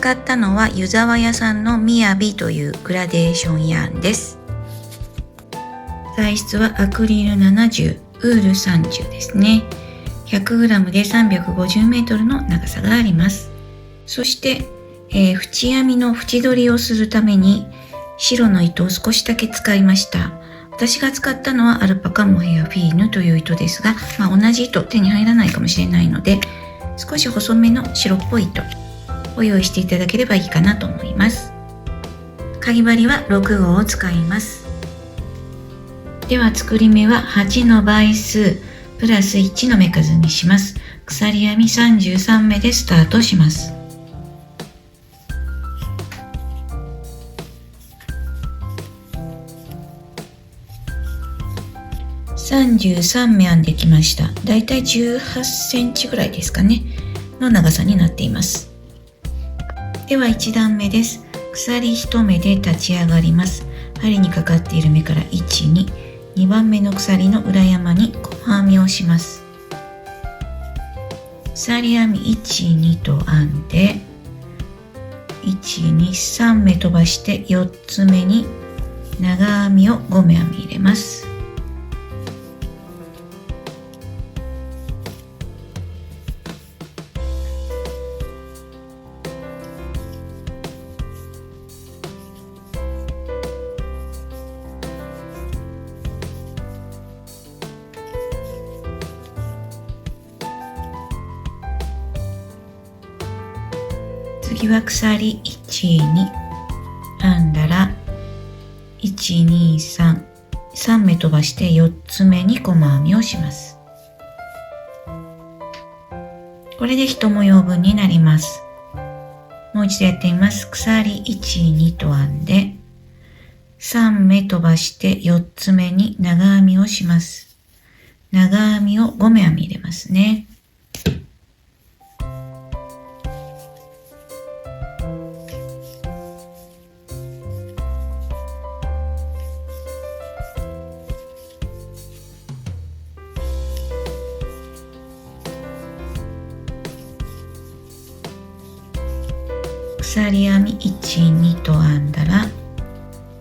使ったのは湯沢屋さんのみやびというグラデーションヤーンです。材質はアクリル70、ウール30ですね。100g で 350m の長さがあります。そして、縁編みの縁取りをするために白の糸を少しだけ使いました。私が使ったのはアルパカモヘアフィーヌという糸ですが、同じ糸手に入らないかもしれないので、少し細めの白っぽい糸を用意していただければいいかなと思います。かぎ針は6号を使います。では作り目は8の倍数プラス1の目数にします。鎖編み33目でスタートします。33目編んできました。だいたい18センチぐらいですかねの長さになっています。では1段目です。鎖1目で立ち上がります。針にかかっている目から1、2、2番目の鎖の裏山に細編みをします。鎖編み1、2と編んで、1、2、3目飛ばして4つ目に長編みを5目編み入れます。次は鎖1、2編んだら1、2、3、3目飛ばして4つ目に細編みをします。これで1模様分になります。もう一度やってみます。鎖1、2と編んで3目飛ばして4つ目に長編みをします。長編みを5目編み入れますね。鎖編み1、2と編んだら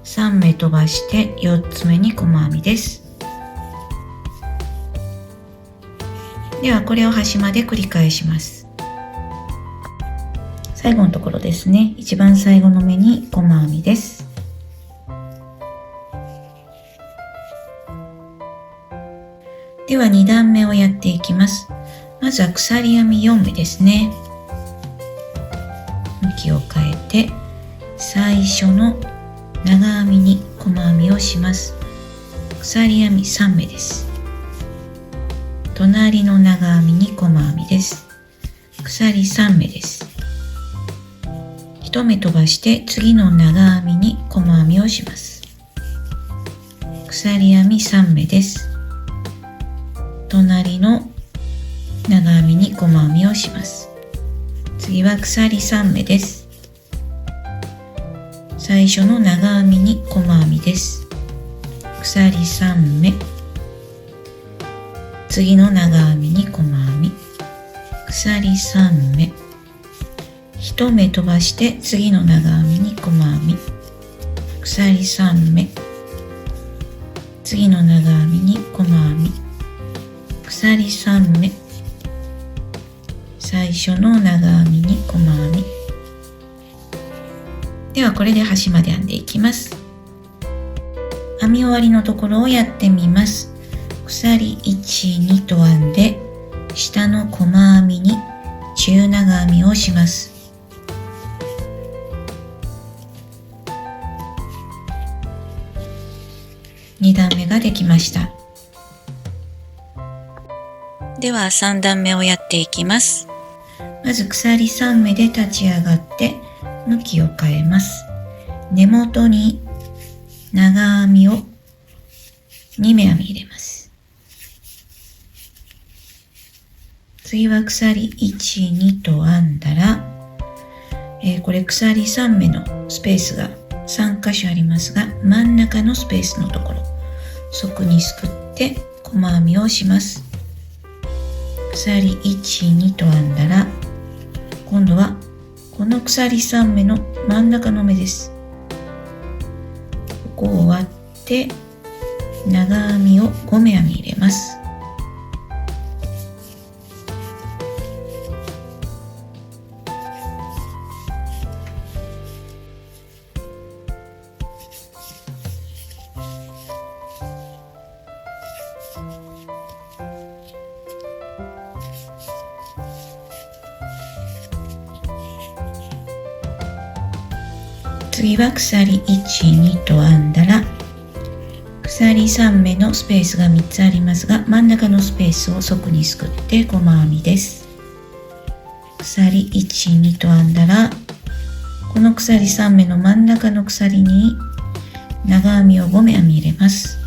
3目飛ばして4つ目に細編みです。ではこれを端まで繰り返します。最後のところですね。一番最後の目に細編みです。では2段目をやっていきます。まずは鎖編み4目ですね。向きを変えて最初の長編みに細編みをします。鎖編み3目です。隣の長編みに細編みです。鎖3目です。1目飛ばして次の長編みに細編みをします。鎖編み3目です。隣の長編みに細編みをします。次は鎖3目です。最初の長編みに細編みです。鎖3目、次の長編みに細編み、鎖3目、1目飛ばして次の長編みに細編み、鎖3目、次の長編みに細編み、鎖3目、最初の長編みに細編み。ではこれで端まで編んでいきます。編み終わりのところをやってみます。鎖1、2と編んで下の細編みに中長編みをします。2段目ができました。では3段目をやっていきます。まず鎖3目で立ち上がって向きを変えます。根元に長編みを2目編み入れます。次は鎖1、2と編んだら、これ鎖3目のスペースが3箇所ありますが、真ん中のスペースのところ、そこにすくって細編みをします。鎖1、2と編んだら、今度はこの鎖3目の真ん中の目です。ここを割って長編みを5目編み入れます。次は鎖1、2と編んだら、鎖3目のスペースが3つありますが、真ん中のスペースを側にすくって細編みです。鎖1、2と編んだら、この鎖3目の真ん中の鎖に長編みを5目編み入れます。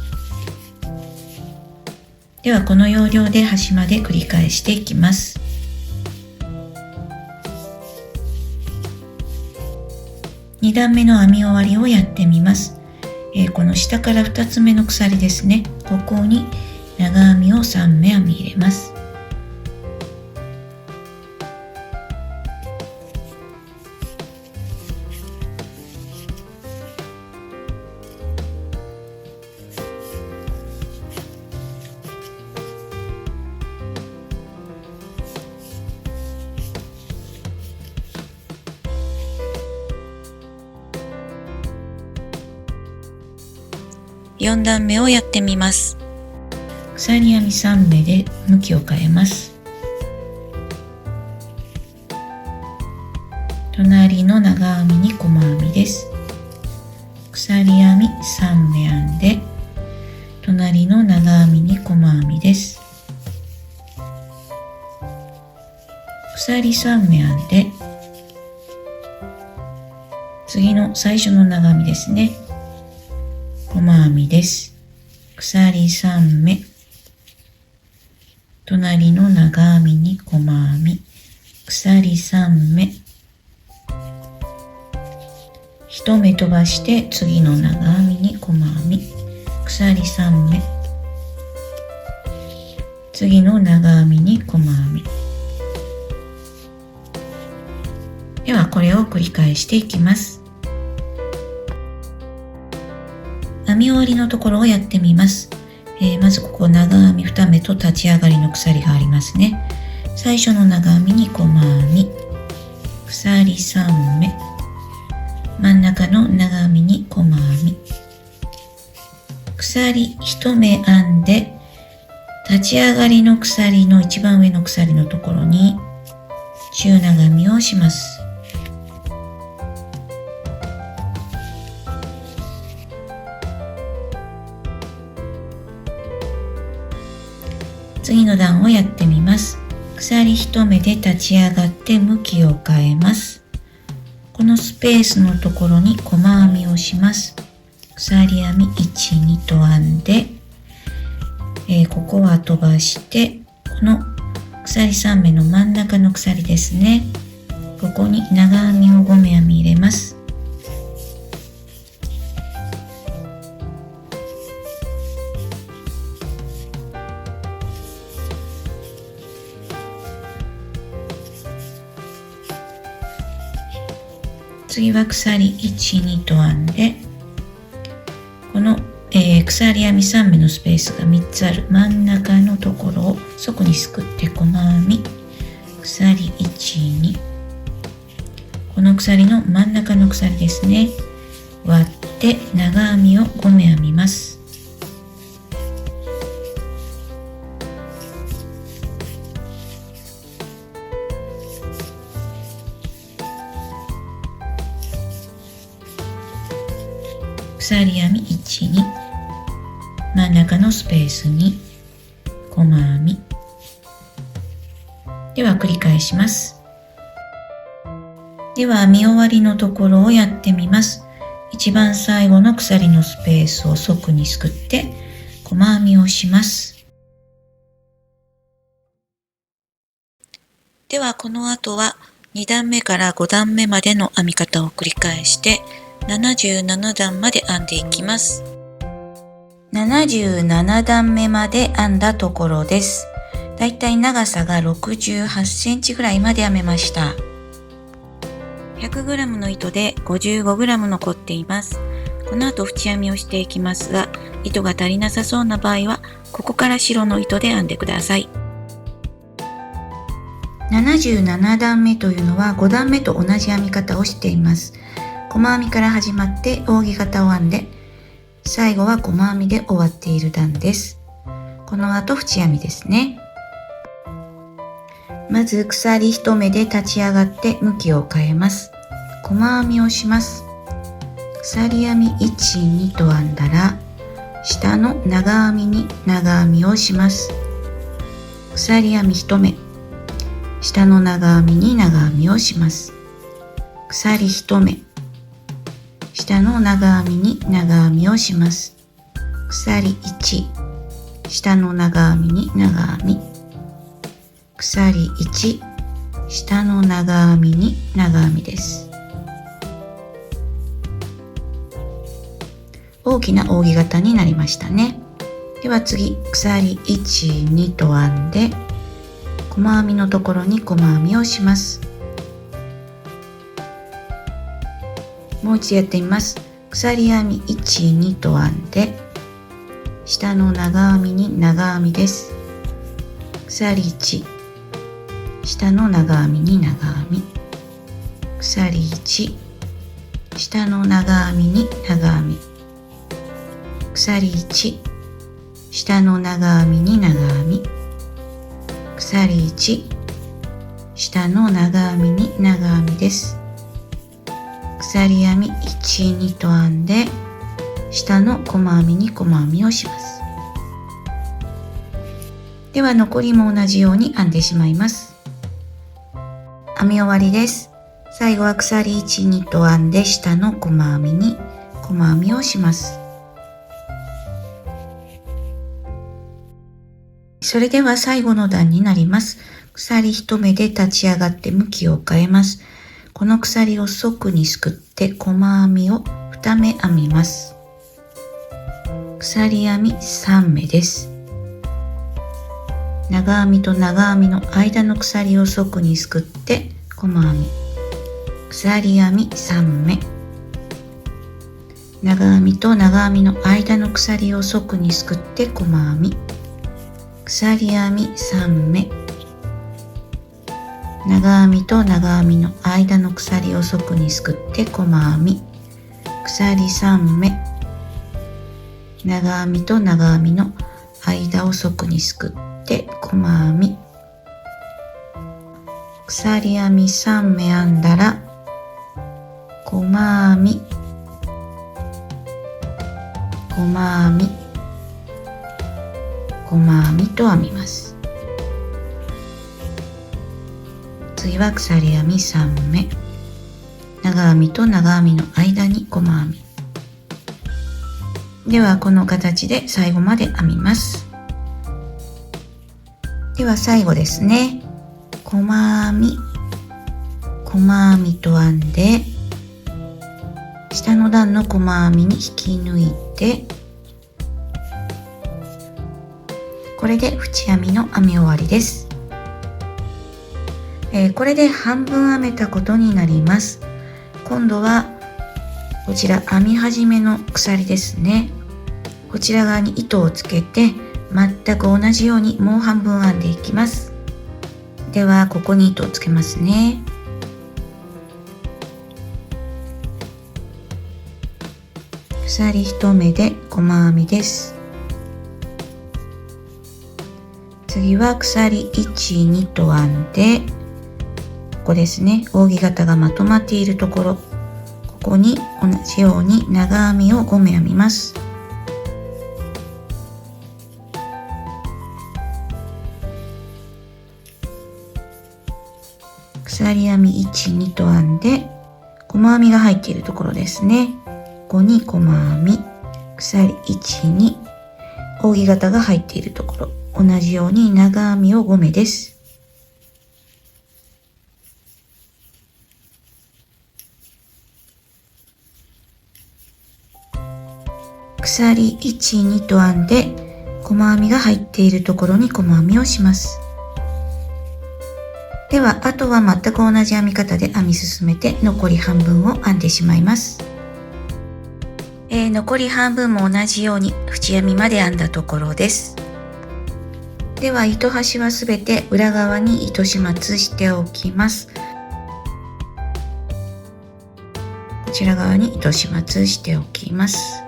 ではこの要領で端まで繰り返していきます。2段目の編み終わりをやってみます。この下から2つ目の鎖ですね。ここに長編みを3目編み入れます。4段目をやってみます。鎖編み3目で向きを変えます。隣の長編みに細編みです。鎖編み3目編んで、隣の長編みに細編みです。鎖3目編んで、次の最初の長編みですね。細編みです。鎖3目、隣の長編みに細編み、鎖3目、1目飛ばして次の長編みに細編み、鎖3目、次の長編みに細編み。ではこれを繰り返していきます。編み終わりのところをやってみます。まずここ長編み2目と立ち上がりの鎖がありますね。最初の長編みに細編み、鎖3目、真ん中の長編みに細編み、鎖1目編んで、立ち上がりの鎖の一番上の鎖のところに中長編みをします。次の段をやってみます。鎖1目で立ち上がって向きを変えます。このスペースのところに細編みをします。鎖編み1、2と編んで、ここは飛ばして、この鎖3目の真ん中の鎖ですね。ここに長編みを5目編み入れます。次は鎖1、2と編んで、この、鎖編み3目のスペースが3つある真ん中のところを側にすくって細編み、鎖1、2、この鎖の真ん中の鎖ですね。割って長編みを5目編みます。鎖編み1、2、真ん中のスペースに細編み。では繰り返します。では編み終わりのところをやってみます。一番最後の鎖のスペースを側にすくって細編みをします。ではこの後は2段目から5段目までの編み方を繰り返して77段まで編んでいきます。77段目まで編んだところです。だいたい長さが68センチぐらいまで編めました。100g の糸で 55g 残っています。この後縁編みをしていきますが、糸が足りなさそうな場合はここから白の糸で編んでください。77段目というのは5段目と同じ編み方をしています。細編みから始まって扇形を編んで、最後は細編みで終わっている段です。この後縁編みですね。まず鎖1目で立ち上がって向きを変えます。細編みをします。鎖編み1、2と編んだら、下の長編みに長編みをします。鎖編み1目、下の長編みに長編みをします。鎖1目、下の長編みに長編みをします。鎖1、下の長編みに長編み。鎖1、下の長編みに長編みです。大きな扇形になりましたね。では次、鎖1、2と編んで、細編みのところに細編みをします。もう一度やってみます。鎖編み1、2と編んで、下の長編みに長編みです。鎖1、下の長編みに長編み。鎖1、下の長編みに長編み。鎖1、下の長編みに長編み。鎖1、下の長編みに長編みです。鎖編み1、2と編んで、下の細編みに細編みをします。では残りも同じように編んでしまいます。編み終わりです。最後は鎖1、2と編んで、下の細編みに細編みをします。それでは最後の段になります。鎖1目で立ち上がって向きを変えます。この鎖を側にすくって細編みを2目編みます。鎖編み3目です。長編みと長編みの間の鎖を側にすくって細編み。鎖編み3目。長編みと長編みの間の鎖を側にすくって細編み。鎖編み3目。長編みと長編みの間の鎖を側にすくって細編み。鎖3目。長編みと長編みの間を側にすくって細編み。鎖編み3目編んだら細編み、細編み、細編みと編みます。次は鎖編み3目。長編みと長編みの間に細編み。ではこの形で最後まで編みます。では最後ですね。細編み、細編みと編んで、下の段の細編みに引き抜いて、これで縁編みの編み終わりです。これで半分編めたことになります。今度はこちら編み始めの鎖ですね。こちら側に糸をつけて全く同じようにもう半分編んでいきます。ではここに糸をつけますね。鎖1目で細編みです。次は鎖1、2と編んで、ここですね、扇形がまとまっているところ、ここに同じように長編みを5目編みます。鎖編み1、2と編んで、細編みが入っているところですね。ここに細編み、鎖1、2、扇形が入っているところ、同じように長編みを5目です。鎖1、2と編んで、細編みが入っているところに細編みをします。ではあとは全く同じ編み方で編み進めて残り半分を編んでしまいます。残り半分も同じように縁編みまで編んだところです。では糸端はすべて裏側に糸始末しておきます。こちら側に糸始末しておきます。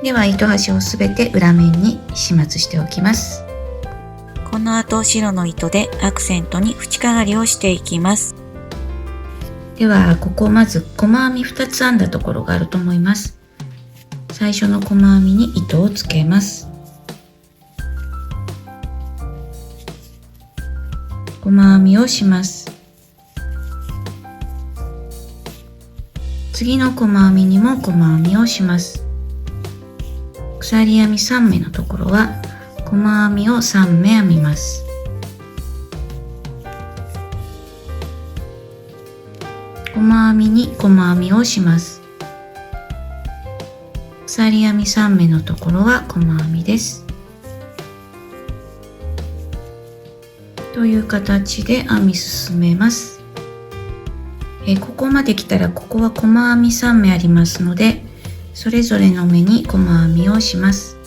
では糸端をすべて裏面に始末しておきます。この後白の糸でアクセントに縁かがりをしていきます。ではここまず細編み2つ編んだところがあると思います。最初の細編みに糸をつけます。細編みをします。次の細編みにも細編みをします。鎖編み3目のところは細編みを3目編みます。細編みに細編みをします。鎖編み3目のところは細編みです。という形で編み進めます。ここまで来たらここは細編み3目ありますので、それぞれの目に細編みをします。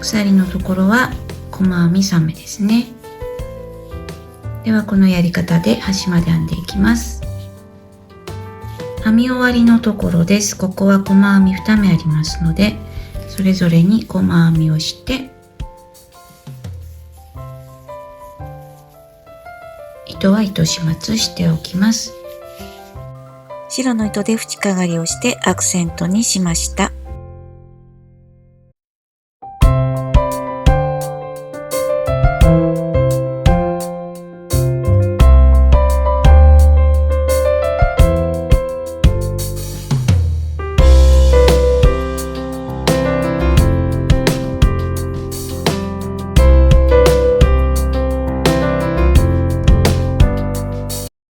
鎖のところは細編み3目ですね。ではこのやり方で端まで編んでいきます。編み終わりのところです。ここは細編み2目ありますので、それぞれに細編みをして糸は糸始末しておきます。白の糸で縁かがりをしてアクセントにしました。